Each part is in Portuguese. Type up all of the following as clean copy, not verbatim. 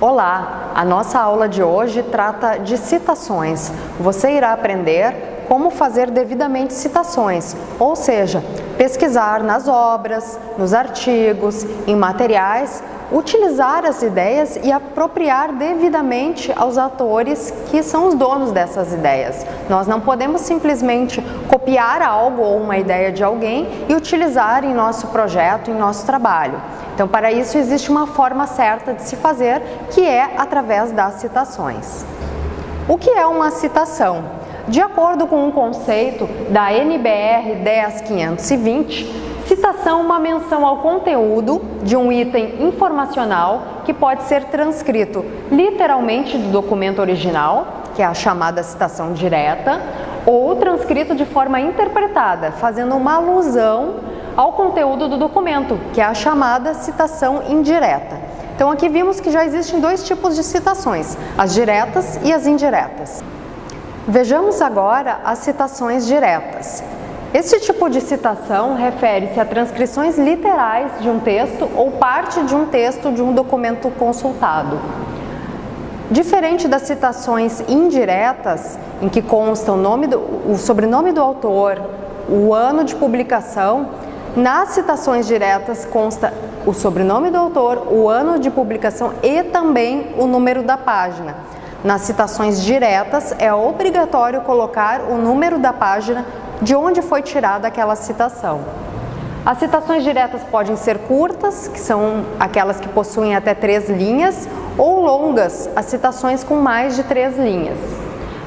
Olá, a nossa aula de hoje trata de citações. Você irá aprender como fazer devidamente citações, ou seja, pesquisar nas obras, nos artigos, em materiais, utilizar as ideias e apropriar devidamente aos autores que são os donos dessas ideias. Nós não podemos simplesmente copiar algo ou uma ideia de alguém e utilizar em nosso projeto, em nosso trabalho. Então, para isso existe uma forma certa de se fazer, que é através das citações. O que é uma citação? De acordo com um conceito da NBR 10520, citação é uma menção ao conteúdo de um item informacional que pode ser transcrito literalmente do documento original, que é a chamada citação direta, ou transcrito de forma interpretada, fazendo uma alusão ao conteúdo do documento, que é a chamada citação indireta. Então aqui vimos que já existem dois tipos de citações, as diretas e as indiretas. Vejamos agora as citações diretas. Este tipo de citação refere-se a transcrições literais de um texto ou parte de um texto de um documento consultado. Diferente das citações indiretas, em que consta o sobrenome do autor, o ano de publicação, nas citações diretas consta o sobrenome do autor, o ano de publicação e também o número da página. Nas citações diretas é obrigatório colocar o número da página de onde foi tirada aquela citação. As citações diretas podem ser curtas, que são aquelas que possuem até 3 linhas, ou longas, as citações com mais de 3 linhas.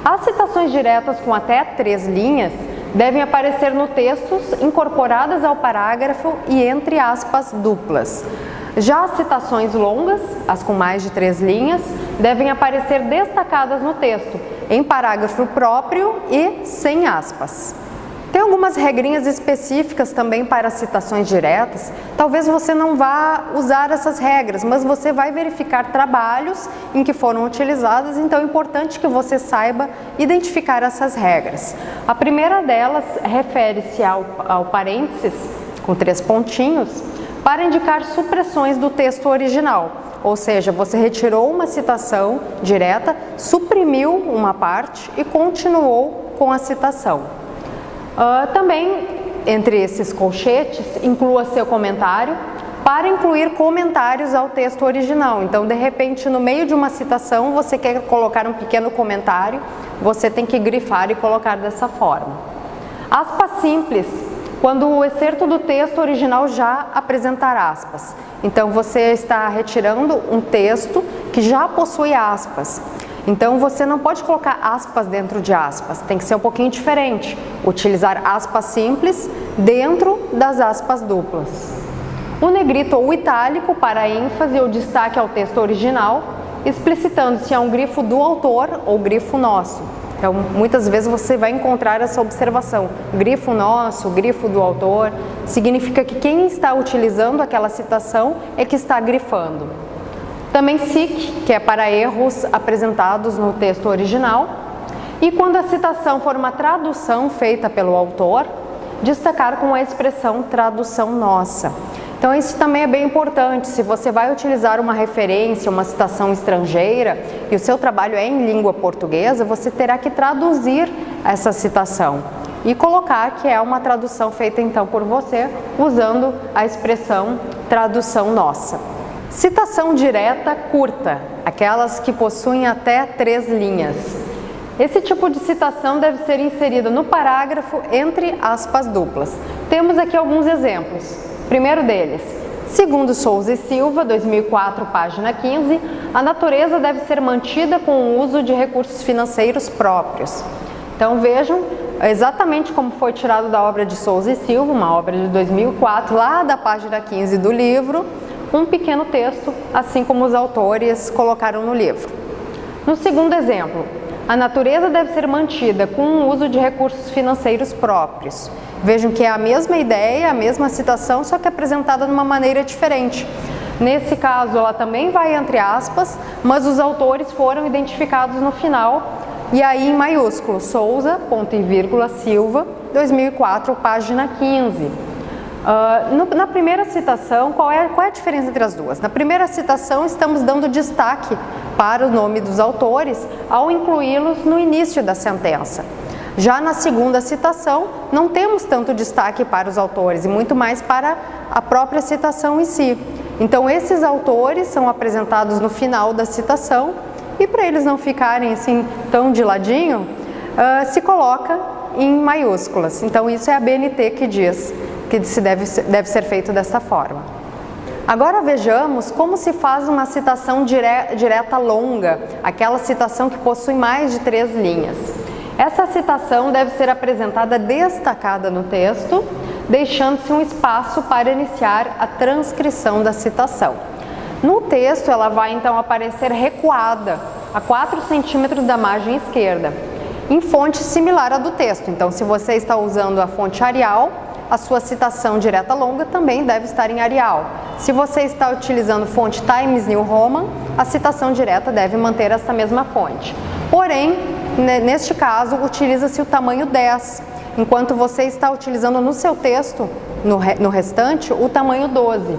As citações diretas com até 3 linhas devem aparecer no textos incorporadas ao parágrafo e entre aspas duplas. Já as citações longas, as com mais de 3 linhas, devem aparecer destacadas no texto, em parágrafo próprio e sem aspas. Tem algumas regrinhas específicas também para citações diretas. Talvez você não vá usar essas regras, mas você vai verificar trabalhos em que foram utilizadas, então é importante que você saiba identificar essas regras. A primeira delas refere-se ao parênteses, com 3 pontinhos, para indicar supressões do texto original. Ou seja, você retirou uma citação direta, suprimiu uma parte e continuou com a citação. Também, entre esses colchetes, inclua seu comentário para incluir comentários ao texto original. Então, de repente, no meio de uma citação, você quer colocar um pequeno comentário, você tem que grifar e colocar dessa forma. Aspas simples, quando o excerto do texto original já apresentar aspas. Então, você está retirando um texto que já possui aspas. Então, você não pode colocar aspas dentro de aspas, tem que ser um pouquinho diferente. Utilizar aspas simples dentro das aspas duplas. O negrito ou itálico para ênfase ou destaque ao texto original, explicitando se é um grifo do autor ou grifo nosso. Então, muitas vezes você vai encontrar essa observação. Grifo nosso, grifo do autor, significa que quem está utilizando aquela citação é que está grifando. Também SIC, que é para erros apresentados no texto original. E quando a citação for uma tradução feita pelo autor, destacar com a expressão tradução nossa. Então isso também é bem importante. Se você vai utilizar uma referência, uma citação estrangeira, e o seu trabalho é em língua portuguesa, você terá que traduzir essa citação e colocar que é uma tradução feita então por você, usando a expressão tradução nossa. Citação direta curta, aquelas que possuem até 3 linhas. Esse tipo de citação deve ser inserida no parágrafo entre aspas duplas. Temos aqui alguns exemplos. Primeiro deles, segundo Souza e Silva, 2004, página 15, a natureza deve ser mantida com o uso de recursos financeiros próprios. Então vejam exatamente como foi tirado da obra de Souza e Silva, uma obra de 2004, lá da página 15 do livro, um pequeno texto, assim como os autores colocaram no livro. No segundo exemplo, a natureza deve ser mantida com o uso de recursos financeiros próprios. Vejam que é a mesma ideia, a mesma citação, só que apresentada de uma maneira diferente. Nesse caso, ela também vai entre aspas, mas os autores foram identificados no final, e aí em maiúsculo, Souza, ponto e vírgula, Silva, 2004, página 15. Na primeira citação, qual é a diferença entre as duas? Na primeira citação, estamos dando destaque para o nome dos autores ao incluí-los no início da sentença. Já na segunda citação, não temos tanto destaque para os autores e muito mais para a própria citação em si. Então, esses autores são apresentados no final da citação e, para eles não ficarem assim tão de ladinho, se coloca em maiúsculas. Então, isso é a BNT que diz que deve ser feito dessa forma. Agora vejamos como se faz uma citação direta longa, aquela citação que possui mais de 3 linhas. Essa citação deve ser apresentada destacada no texto, deixando-se um espaço para iniciar a transcrição da citação. No texto, ela vai então aparecer recuada a 4 centímetros da margem esquerda, em fonte similar à do texto. Então, se você está usando a fonte Arial, a sua citação direta longa também deve estar em Arial. Se você está utilizando fonte Times New Roman, a citação direta deve manter essa mesma fonte. Porém, neste caso, utiliza-se o tamanho 10, enquanto você está utilizando no seu texto, no restante, o tamanho 12.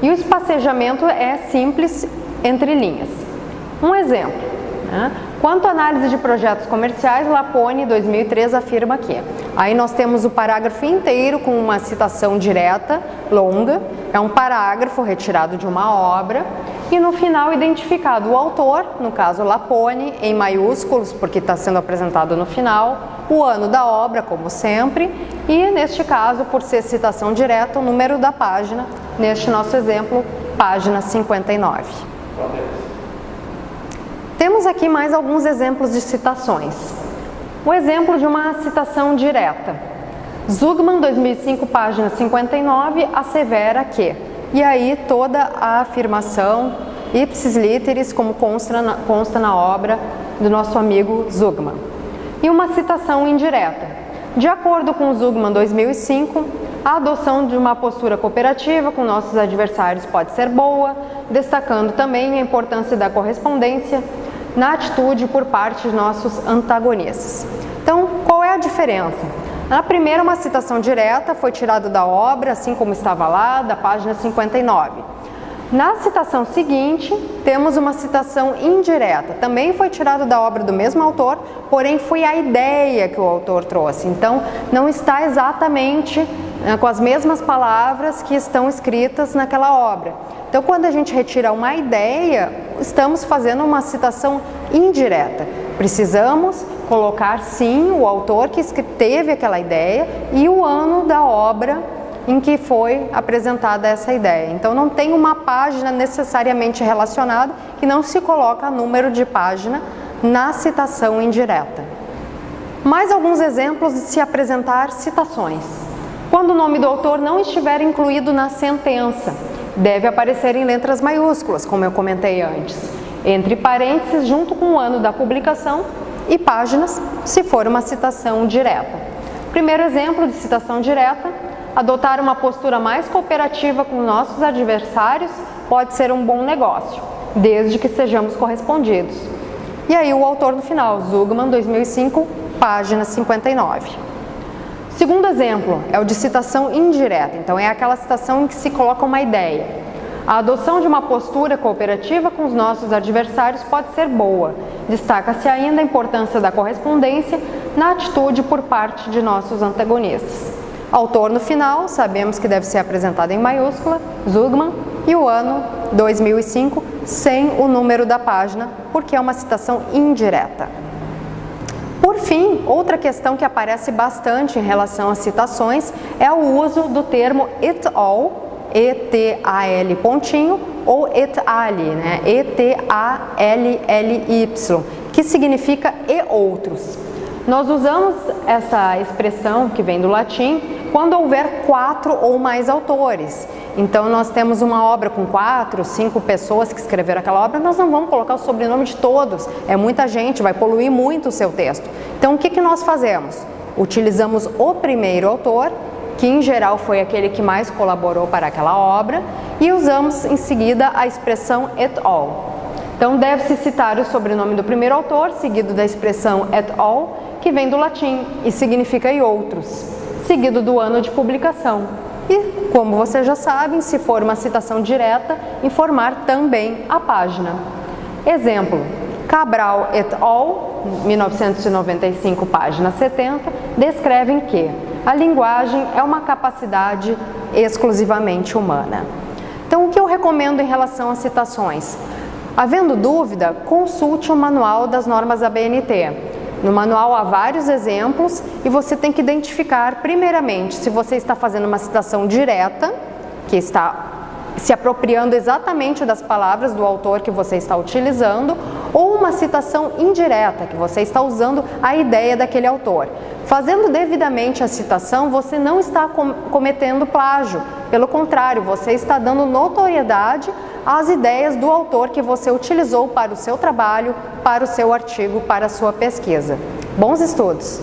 E o espacejamento é simples entre linhas. Um exemplo. Quanto à análise de projetos comerciais, Lapone, 2003, afirma que. Aí nós temos o parágrafo inteiro com uma citação direta, longa, é um parágrafo retirado de uma obra, e no final identificado o autor, no caso Lapone, em maiúsculos, porque está sendo apresentado no final, o ano da obra, como sempre, e neste caso, por ser citação direta, o número da página, neste nosso exemplo, página 59. Temos aqui mais alguns exemplos de citações. O exemplo de uma citação direta. Zugman, 2005, página 59, assevera que... E aí toda a afirmação, ipsis literis, como consta na obra do nosso amigo Zugman. E uma citação indireta. De acordo com Zugman, 2005, a adoção de uma postura cooperativa com nossos adversários pode ser boa, destacando também a importância da correspondência na atitude por parte de nossos antagonistas. Então, qual é a diferença? Na primeira, uma citação direta foi tirada da obra, assim como estava lá, da página 59. Na citação seguinte, temos uma citação indireta. Também foi tirada da obra do mesmo autor, porém foi a ideia que o autor trouxe. Então, não está exatamente com as mesmas palavras que estão escritas naquela obra. Então, quando a gente retira uma ideia, estamos fazendo uma citação indireta. Precisamos colocar, sim, o autor que teve aquela ideia e o ano da obra em que foi apresentada essa ideia. Então, não tem uma página necessariamente relacionada que não se coloca número de página na citação indireta. Mais alguns exemplos de se apresentar citações. Quando o nome do autor não estiver incluído na sentença, deve aparecer em letras maiúsculas, como eu comentei antes, entre parênteses, junto com o ano da publicação e páginas, se for uma citação direta. Primeiro exemplo de citação direta: adotar uma postura mais cooperativa com nossos adversários pode ser um bom negócio, desde que sejamos correspondidos. E aí o autor no final, Zugman, 2005, página 59. Segundo exemplo é o de citação indireta, então é aquela citação em que se coloca uma ideia. A adoção de uma postura cooperativa com os nossos adversários pode ser boa. Destaca-se ainda a importância da correspondência na atitude por parte de nossos antagonistas. Autor no final, sabemos que deve ser apresentado em maiúscula, Zugman, e o ano 2005, sem o número da página, porque é uma citação indireta. Por fim, outra questão que aparece bastante em relação às citações é o uso do termo et al, E-T-A-L pontinho, ou et ali, né? E-T-A-L-L-Y, que significa e outros. Nós usamos essa expressão, que vem do latim, quando houver 4 ou mais autores. Então, nós temos uma obra com 4, 5 pessoas que escreveram aquela obra, nós não vamos colocar o sobrenome de todos, é muita gente, vai poluir muito o seu texto. Então, o que nós fazemos? Utilizamos o primeiro autor, que em geral foi aquele que mais colaborou para aquela obra, e usamos em seguida a expressão et al. Então, deve-se citar o sobrenome do primeiro autor, seguido da expressão et al, que vem do latim e significa e outros, seguido do ano de publicação. E, como vocês já sabem, se for uma citação direta, informar também a página. Exemplo, Cabral et al., 1995, página 70, descrevem que a linguagem é uma capacidade exclusivamente humana. Então, o que eu recomendo em relação às citações? Havendo dúvida, consulte o manual das normas da BNT. No manual há vários exemplos e você tem que identificar, primeiramente, se você está fazendo uma citação direta, que está se apropriando exatamente das palavras do autor que você está utilizando, ou uma citação indireta, que você está usando a ideia daquele autor. Fazendo devidamente a citação, você não está cometendo plágio, pelo contrário, você está dando notoriedade às ideias do autor que você utilizou para o seu trabalho, para o seu artigo, para a sua pesquisa. Bons estudos!